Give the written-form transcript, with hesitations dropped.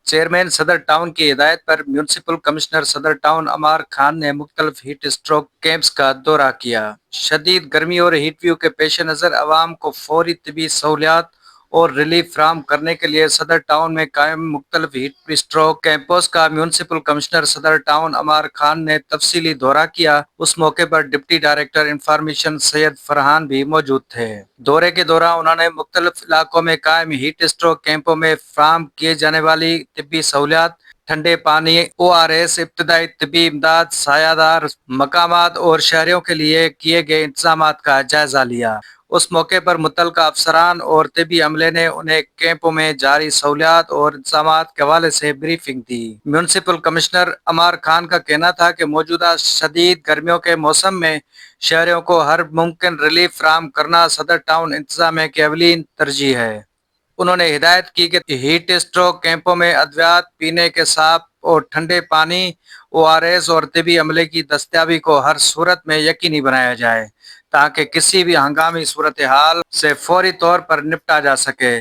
Chairman صدر town کی ہدایت پر میونسپل کمشنر صدر ٹاؤن عمار خان نے مختلف ہیٹ اسٹروک کیمپس کا دورہ کیا۔ شدید گرمی اور ہیٹ ویو کے پیش نظر عوام کو فوری طبی سہولیات اور ریلیف فراہم کرنے کے لیے صدر ٹاؤن میں قائم مختلف ہیٹ اسٹروک کیمپس کا میونسپل کمشنر صدر ٹاؤن عمار خان نے تفصیلی دورہ کیا۔ اس موقع پر ڈپٹی ڈائریکٹر انفارمیشن سید فرحان بھی موجود تھے۔ دورے کے دوران انہوں نے مختلف علاقوں میں قائم ہیٹ اسٹروک کیمپوں میں فراہم کیے جانے والی طبی سہولیات، ٹھنڈے پانی، ORS، ابتدائی طبی امداد، سایہ دار مقامات اور شہریوں کے لیے کیے گئے انتظامات کا جائزہ لیا۔ اس موقع پر متعلقہ افسران اور طبی عملے نے انہیں کیمپوں میں جاری سہولیات اور انتظامات کے حوالے سے بریفنگ دی۔ میونسپل کمشنر عمار خان کا کہنا تھا کہ موجودہ شدید گرمیوں کے موسم میں شہریوں کو ہر ممکن ریلیف فراہم کرنا صدر ٹاؤن انتظامیہ کی اولین ترجیح ہے۔ انہوں نے ہدایت کی کہ ہیٹ اسٹروک کیمپوں میں ادویات، پینے کے صاف اور ٹھنڈے پانی، ORS اور طبی عملے کی دستیابی کو ہر صورت میں یقینی بنایا جائے تاکہ کسی بھی ہنگامی صورتحال سے فوری طور پر نپٹا جا سکے۔